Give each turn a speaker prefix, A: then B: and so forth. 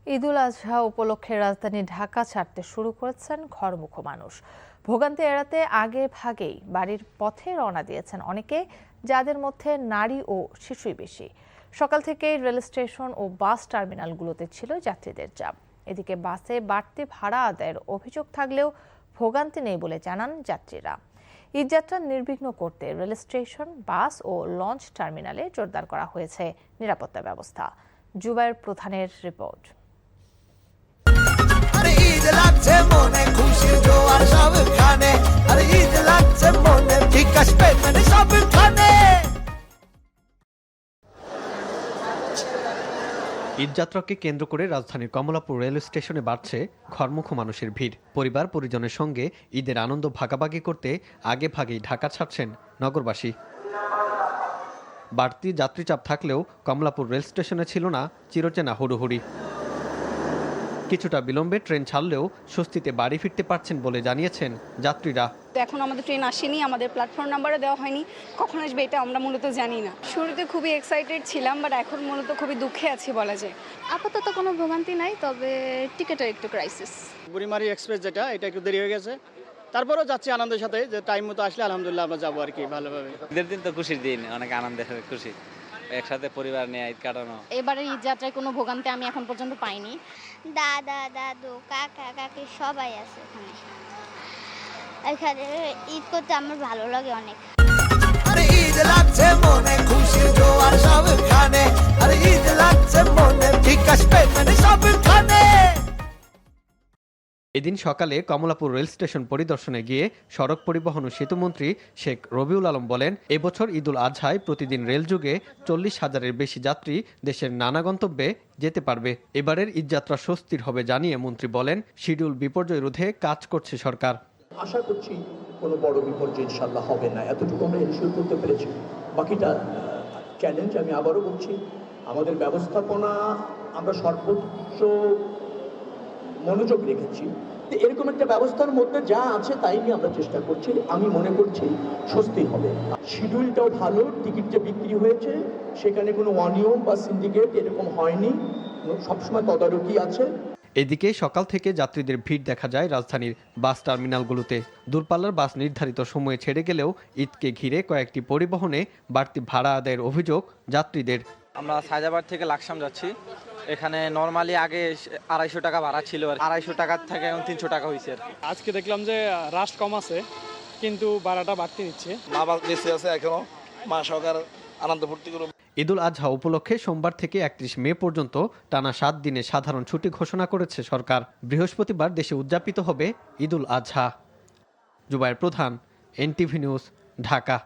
A: ঈদুল আজহা উপলক্ষে রাজধানী ঢাকা ছাড়তে শুরু করেছেন ঘরমুখো মানুষ। ভোগান্তি এড়াতে আগে ভাগেই বাড়ির পথে রওনা দিয়েছেন অনেকে, যাদের মধ্যে নারী ও শিশুই বেশি। সকাল থেকেই রেল স্টেশন ও বাস টার্মিনালগুলোতে ছিল যাত্রীদের চাপ। এদিকে বাসে বাড়তি ভাড়া আদায়ের অভিযোগ থাকলেও ভোগান্তি নেই বলে জানান যাত্রীরা। ঈদযাত্রা নির্বিঘ্ন করতে রেল স্টেশন, বাস ও লঞ্চ টার্মিনালে জোরদার করা হয়েছে নিরাপত্তা ব্যবস্থা। জুবায়ের প্রধানের রিপোর্ট।
B: ঈদযাত্রাকে কেন্দ্র করে রাজধানীর কমলাপুর রেল স্টেশনে বাড়ছে ঘরমুখো মানুষের ভিড়। পরিবার পরিজনের সঙ্গে ঈদের আনন্দ ভাগাভাগি করতে আগে ভাগেই ঢাকা ছাড়ছেন নগরবাসী। বাড়তি যাত্রীচাপ থাকলেও কমলাপুর রেল স্টেশনে ছিল না চিরচেনা হুড়োহুড়ি। কিছুটা বিলম্বে ট্রেন ছাড়লেও স্বস্তিতে বাড়ি ফিরতে পারছেন বলে জানিয়েছেন যাত্রীরা।
C: এখন আমাদের ট্রেন আসেনি, আমাদের প্ল্যাটফর্ম নাম্বারও দেওয়া হয়নি, কখন আসবে এটা আমরা মূলত জানি না। শুরুতে খুবই এক্সাইটেড ছিলাম, বাট এখন মূলত খুবই দুঃখে আছি বলা যায়।
D: আপাতত কোনো ভোগান্তি নাই, তবে টিকেটের একটু ক্রাইসিস।
E: বুড়িমারি এক্সপ্রেস যেটা, এটা একটু দেরি হয়ে গেছে, তারপরেও যাচ্ছি আনন্দের সাথে, যে টাইম মতো আসলে আলহামদুলিল্লাহ আমরা যাবো আর কি ভালোভাবে।
F: ঈদের দিন তো খুশির দিন, অনেক আনন্দের খুশি, একসাথে পরিবার নিয়ে ঈদ কাটানো।
D: এবারে ঈদ যাত্রায় কোনো ভোগান্তি আমি এখন পর্যন্ত পাইনি।
G: দাদা দাদু কাকা কাকি সবাই আছে এখানে। এখানে ঈদ করতে আমার ভালো লাগে অনেক।
H: ঈদ লাগছে মনে, খুশির জোয়ার সবখানে। আরে ঈদ লাগছে মনে, বিকাশ পেমেন্ট সবখানে।
B: এদিন সকালে কমলাপুর রেল স্টেশন পরিদর্শনে গিয়ে সড়ক পরিবহন ও সেতুমন্ত্রী শেখ রবিউল আলম বলেন, এবছর ঈদুল আজহায় প্রতিদিন রেলযোগে 40,000-এর বেশি যাত্রী দেশের নানা গন্তব্যে যেতে পারবে। এবারের ঈদযাত্রা স্বস্তির হবে জানিয়ে মন্ত্রী বলেন, শিডিউল বিপর্যয় রোধে কাজ করছে সরকার।
I: আশা করছি কোনো বড় বিপর্যয় ইনশাল্লাহ হবে না, এতটুকু আমরা এনশিওর করতে পেরেছি। বাকিটা চ্যালেঞ্জ, আমি আবারও বলছি, আমাদের ব্যবস্থাপনা আমরা সর্বোচ্চ মনোযোগ রেখেছি। এরকম একটা ব্যবস্থার মধ্যে যা আছে তাই নিয়ে আমরা চেষ্টা করছি। আমি মনে করছি স্বস্তি হবে। শিডিউলটাও ভালো, টিকিট যে বিক্রি হয়েছে সেখানে কোনো অনিয়ম বা সিন্ডিকেট এরকম হয়নি, সবসময় তদারকি আছে।
B: এদিকে সকাল থেকে যাত্রীদের ভিড় দেখা যায় রাজধানীর বাস টার্মিনালগুলোতে। দূরপাল্লার বাস নির্ধারিত সময়ে ছেড়ে গেলেও ঈদকে ঘিরে কয়েকটি পরিবহনে বাড়তি ভাড়া আদায়ের অভিযোগ যাত্রীদের।
F: আমরা সায়দাবাদ থেকে লাকসাম যাচ্ছি, এখানে নর্মালি আগে 250 টাকা ভাড়া ছিল, 250 টাকার থেকে এখন 300 টাকা হয়েছে।
E: আজকে দেখলাম যে রাশ কম আছে, কিন্তু ভাড়াটা বাড়তি নিচ্ছে।
J: নামাজ বেশি আছে, এখনো মা সরকার আনন্দ ফুর্তি করুন।
B: ঈদুল আজহা উপলক্ষে সোমবার থেকে 31 মে পর্যন্ত টানা 7 দিনে সাধারণ ছুটি ঘোষণা করেছে সরকার। বৃহস্পতিবার দেশে উদযাপিত হবে ঈদুল আজহা। জুবায়ের প্রধান, এনটিভি নিউজ, ঢাকা।